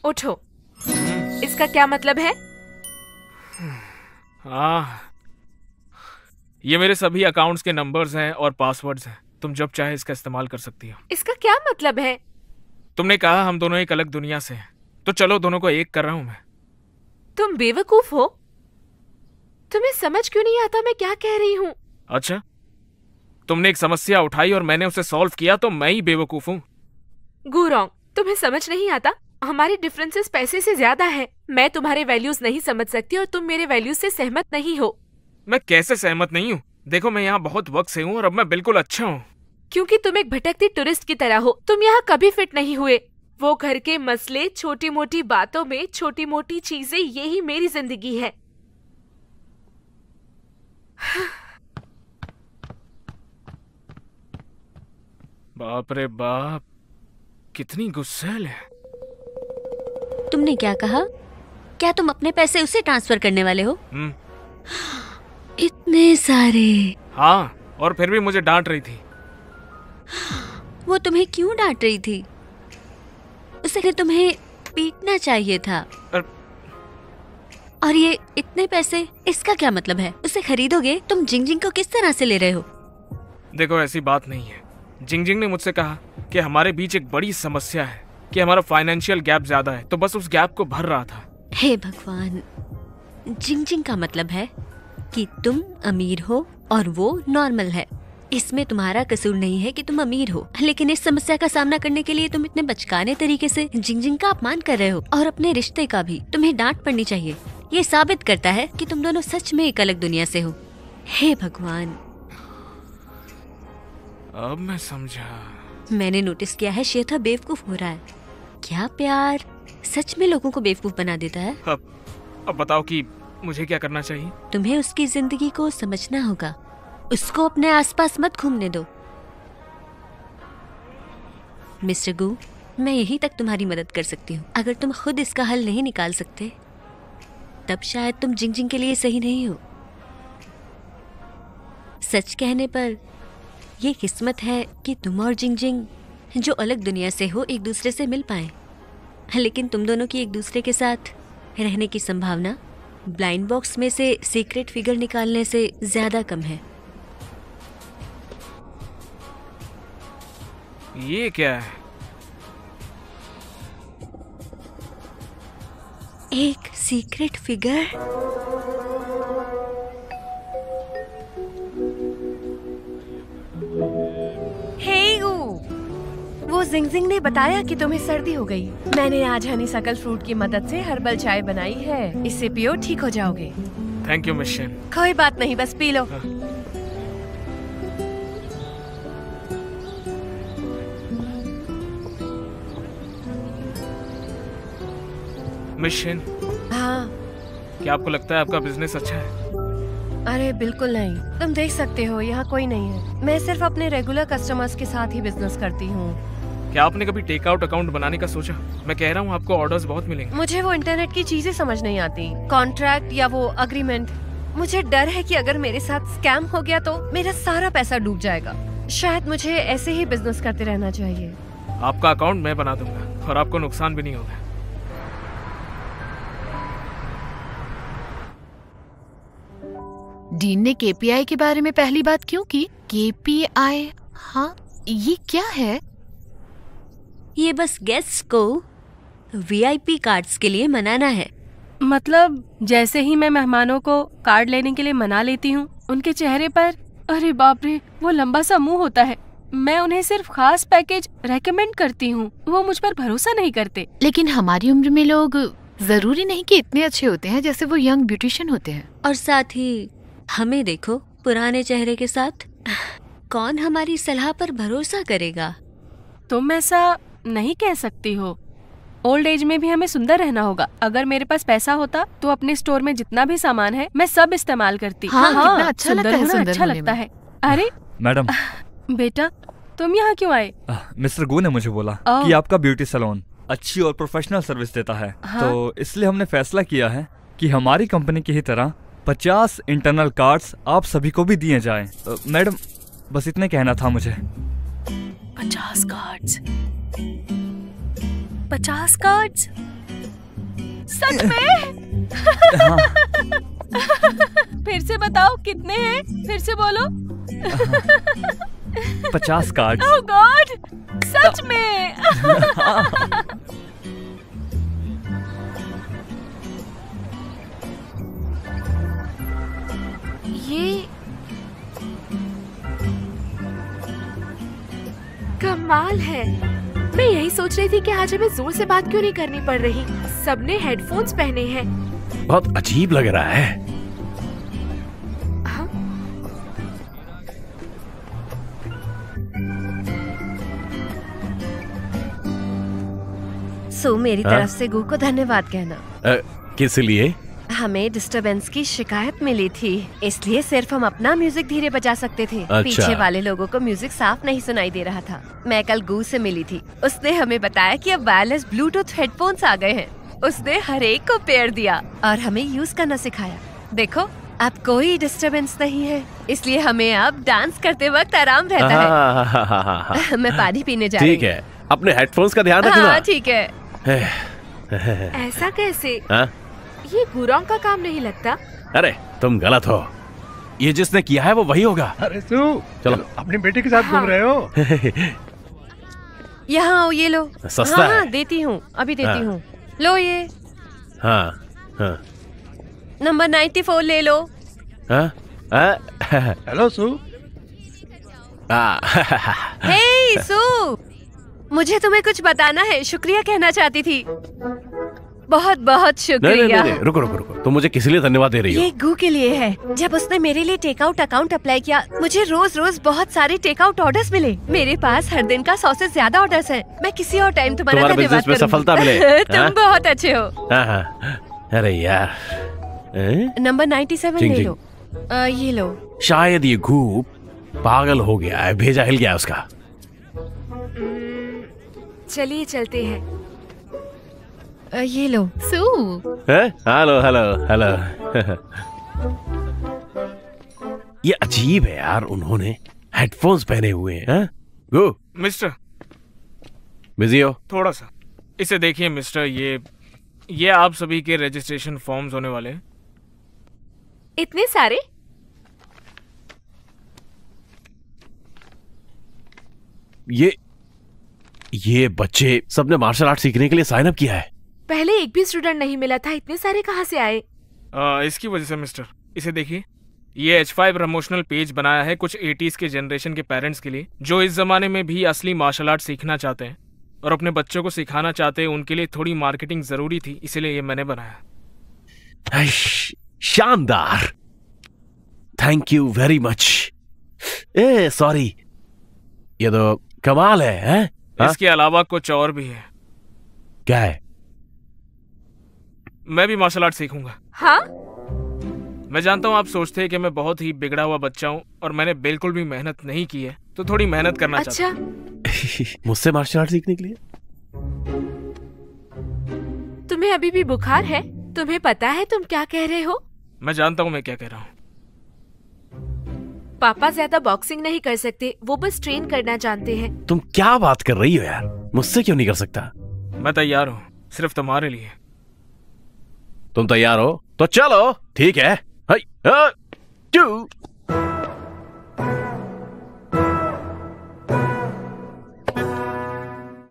उठो। इसका क्या मतलब है? ये मेरे सभी अकाउंट्स के नंबर्स हैं और पासवर्ड्स हैं। तुम जब चाहे इसका इस्तेमाल कर सकती हो। इसका क्या मतलब है? तुमने कहा हम दोनों एक अलग दुनिया से हैं, तो चलो दोनों को एक कर रहा हूं मैं। तुम बेवकूफ हो। तुम्हें समझ क्यों नहीं आता मैं क्या कह रही हूँ? अच्छा, तुमने एक समस्या उठाई और मैंने उसे सॉल्व किया तो मैं ही बेवकूफ हूँ? गुरॉन्ग, तुम्हें समझ नहीं आता? हमारे डिफरेंसेस पैसे से ज्यादा है। मैं तुम्हारे वैल्यूज नहीं समझ सकती और तुम मेरे वैल्यूज से सहमत नहीं हो। मैं कैसे सहमत नहीं हूँ? देखो, मैं यहाँ बहुत वक्त से हूँ और अब मैं बिल्कुल अच्छा हूँ। क्योंकि तुम एक भटकती टूरिस्ट की तरह हो। तुम यहाँ कभी फिट नहीं हुए। वो घर के मसले, छोटी मोटी बातों में छोटी मोटी चीजें, यही मेरी जिंदगी है। बाप रे बाप, कितनी गुस्सैल है। तुमने क्या कहा? क्या तुम अपने पैसे उसे ट्रांसफर करने वाले हो? इतने सारे? हाँ, और फिर भी मुझे डांट रही थी। वो तुम्हें क्यों डांट रही थी? उसे तुम्हें पीटना चाहिए था। और ये इतने पैसे, इसका क्या मतलब है? उसे खरीदोगे? तुम जिंगजिंग को किस तरह से ले रहे हो? देखो, ऐसी बात नहीं है। जिंगजिंग ने मुझसे कहा कि हमारे बीच एक बड़ी समस्या है कि हमारा फाइनेंशियल गैप ज्यादा है, तो बस उस गैप को भर रहा था। हे भगवान, जिंगजिंग का मतलब है कि तुम अमीर हो और वो नॉर्मल है। इसमें तुम्हारा कसूर नहीं है कि तुम अमीर हो, लेकिन इस समस्या का सामना करने के लिए तुम इतने बचकाने तरीके से जिंगजिंग का अपमान कर रहे हो और अपने रिश्ते का भी। तुम्हें डांट पड़नी चाहिए। ये साबित करता है कि तुम दोनों सच में एक अलग दुनिया से हो। हे भगवान, अब मैं समझा। मैंने नोटिस किया है श्वेता बेवकूफ हो रहा है। क्या प्यार सच में लोगों को बेवकूफ बना देता है? अब बताओ कि मुझे क्या करना चाहिए? तुम्हें उसकी जिंदगी को समझना होगा। उसको अपने आसपास मत घूमने दो। मिस्टर गू, मैं यहीं तक तुम्हारी मदद कर सकती हूँ। अगर तुम खुद इसका हल नहीं निकाल सकते, तब शायद तुम जिंगजिंग के लिए सही नहीं हो। सच कहने पर ये किस्मत है कि तुम और जिंगजिंग, जो अलग दुनिया से हो, एक दूसरे से मिल पाए। लेकिन तुम दोनों की एक दूसरे के साथ रहने की संभावना ब्लाइंड बॉक्स में से सीक्रेट फिगर निकालने से ज्यादा कम है। ये क्या है? एक सीक्रेट फिगर? हे गू, वो जिंगजिंग ने बताया कि तुम्हें सर्दी हो गई। मैंने आज हनीसकल फ्रूट की मदद से हर्बल चाय बनाई है। इससे पियो, ठीक हो जाओगे। Thank you Miss Shen. कोई बात नहीं, बस पी लो। मिस शेन, हाँ। क्या आपको लगता है आपका बिजनेस अच्छा है? अरे बिल्कुल नहीं। तुम देख सकते हो यहाँ कोई नहीं है। मैं सिर्फ अपने रेगुलर कस्टमर्स के साथ ही बिजनेस करती हूँ। क्या आपने कभी टेक आउट अकाउंट बनाने का सोचा? मैं कह रहा हूँ आपको ऑर्डर्स बहुत मिलेंगे। मुझे वो इंटरनेट की चीजें समझ नहीं आती, कॉन्ट्रैक्ट या वो अग्रीमेंट। मुझे डर है कि अगर मेरे साथ स्कैम हो गया तो मेरा सारा पैसा डूब जाएगा। शायद मुझे ऐसे ही बिजनेस करते रहना चाहिए। आपका अकाउंट मैं बना दूंगा और आपको नुकसान भी नहीं होगा। डीन ने केपीआई के बारे में पहली बात क्यों की? केपीआई? हाँ, ये क्या है? ये बस गेस्ट्स को वीआईपी कार्ड्स के लिए मनाना है। मतलब जैसे ही मैं मेहमानों को कार्ड लेने के लिए मना लेती हूँ, उनके चेहरे पर, अरे बाप रे, वो लंबा सा मुंह होता है। मैं उन्हें सिर्फ खास पैकेज रेकमेंड करती हूँ, वो मुझ पर भरोसा नहीं करते। लेकिन हमारी उम्र में लोग जरूरी नहीं कि इतने अच्छे होते हैं जैसे वो यंग ब्यूटिशियन होते हैं। और साथ ही हमें देखो, पुराने चेहरे के साथ। कौन हमारी सलाह पर भरोसा करेगा? तुम ऐसा नहीं कह सकती हो। ओल्ड एज में भी हमें सुंदर रहना होगा। अगर मेरे पास पैसा होता तो अपने स्टोर में जितना भी सामान है मैं सब इस्तेमाल करती। हाँ, कितना अच्छा लगता है, सुंदर अच्छा लगता है। अरे मैडम, बेटा तुम यहाँ क्यों आए? मिस्टर गू ने मुझे बोला कि आपका ब्यूटी सैलून अच्छी और प्रोफेशनल सर्विस देता है। हाँ? तो इसलिए हमने फैसला किया है कि हमारी कंपनी की ही तरह 50 इंटरनल कार्ड्स आप सभी को भी दिए जाएं। मैडम, बस इतने कहना था मुझे। 50 कार्ड्स? 50 कार्ड्स? सच में? फिर से बताओ कितने हैं? फिर से बोलो। 50 कार्ड। ओह गॉड, सच में? ये कमाल है। मैं यही सोच रही थी कि आज हमें जोर से बात क्यों नहीं करनी पड़ रही। सबने हेडफोन्स पहने हैं। बहुत अजीब लग रहा है। हाँ? सो मेरी हाँ? तरफ से गू को धन्यवाद कहना। किस लिए? हमें डिस्टरबेंस की शिकायत मिली थी, इसलिए सिर्फ हम अपना म्यूजिक धीरे बजा सकते थे। अच्छा। पीछे वाले लोगों को म्यूजिक साफ नहीं सुनाई दे रहा था। मैं कल गू से मिली थी, उसने हमें बताया कि अब वायरलेस ब्लूटूथ हेडफोन्स आ गए हैं। उसने हर एक को पेयर दिया और हमें यूज करना सिखाया। देखो अब कोई डिस्टरबेंस नहीं है, इसलिए हमें अब डांस करते वक्त आराम रहता है। मैं पानी पीने जा रही हूँ। ठीक है, अपने हेडफोन्स का ध्यान रखना। हाँ ठीक है। ऐसा कैसे? हाँ? ये गुरोंग का काम नहीं लगता। अरे तुम गलत हो, ये जिसने किया है वो वही होगा। अरे सू, चलो। अपनी बेटी के साथ घूम रहे हो? यहाँ आओ, ये लो। सस्ता है। हाँ, देती हूँ, अभी देती हाँ। हूँ। लो ये हाँ हाँ नंबर 94 ले लो। हाँ? हेलो सू। हे सू, मुझे तुम्हें कुछ बताना है, शुक्रिया कहना चाहती थी। बहुत बहुत नहीं शुक्रिया। नहीं, रुको रुको रुको, तुम मुझे किस लिए धन्यवाद दे रही हो? ये गू के लिए है। जब उसने मेरे लिए टेक आउट अकाउंट अप्लाई किया, मुझे रोज रोज बहुत सारे टेक आउट ऑर्डर्स मिले। मेरे पास हर दिन का 100 से ज्यादा ऑर्डर्स हैं। मैं किसी और टाइम तुम्हारा तुम्हारा धन्यवाद बिजनेस में करूंगी। सफलता मिले। तुम हाँ? बहुत अच्छे हो। हाँ। अरे यार, नंबर 97 जिंग ले जिंग। लो। ये लो। शायद ये घूप पागल हो गया है, भेजा हिल गया है उसका। चलिए चलते हैं। ये लो। सू, हेलो हेलो हेलो। ये अजीब है यार, उन्होंने हेडफोन्स पहने हुए हैं। गो मिस्टर, बिजी हो? थोड़ा सा इसे देखिए मिस्टर, ये आप सभी के रजिस्ट्रेशन फॉर्म्स होने वाले हैं। इतने सारे? ये बच्चे सबने मार्शल आर्ट सीखने के लिए साइन अप किया है। पहले एक भी स्टूडेंट नहीं मिला था, इतने सारे कहाँ से आए? इसकी वजह से मिस्टर, इसे देखिए, ये H5 प्रमोशनल पेज बनाया है कुछ 80s के जनरेशन के पेरेंट्स के लिए, जो इस जमाने में भी असली मार्शल आर्ट सीखना चाहते हैं और अपने बच्चों को सिखाना चाहते हैं। उनके लिए थोड़ी मार्केटिंग जरूरी थी, इसलिए ये मैंने बनाया। शानदार, thank you very much. Sorry, ये तो कमाल है। इसके अलावा कुछ और भी है। क्या है? मैं भी मार्शल आर्ट सीखूंगा। हाँ? मैं जानता हूँ आप सोचते हैं कि मैं बहुत ही बिगड़ा हुआ बच्चा हूँ और मैंने बिल्कुल भी मेहनत नहीं की है, तो थोड़ी मेहनत करना चाहता अच्छा, मुझसे मार्शल आर्ट सीखने के लिए? तुम्हें अभी भी बुखार है? तुम्हें पता है तुम क्या कह रहे हो? मैं जानता हूँ मैं क्या कह रहा हूँ। पापा ज्यादा बॉक्सिंग नहीं कर सकते, वो बस ट्रेन करना जानते हैं। तुम क्या बात कर रही हो यार, मुझसे क्यों नहीं कर सकता? मैं तैयार हूँ, सिर्फ तुम्हारे लिए। तुम तैयार हो तो चलो, ठीक है। 2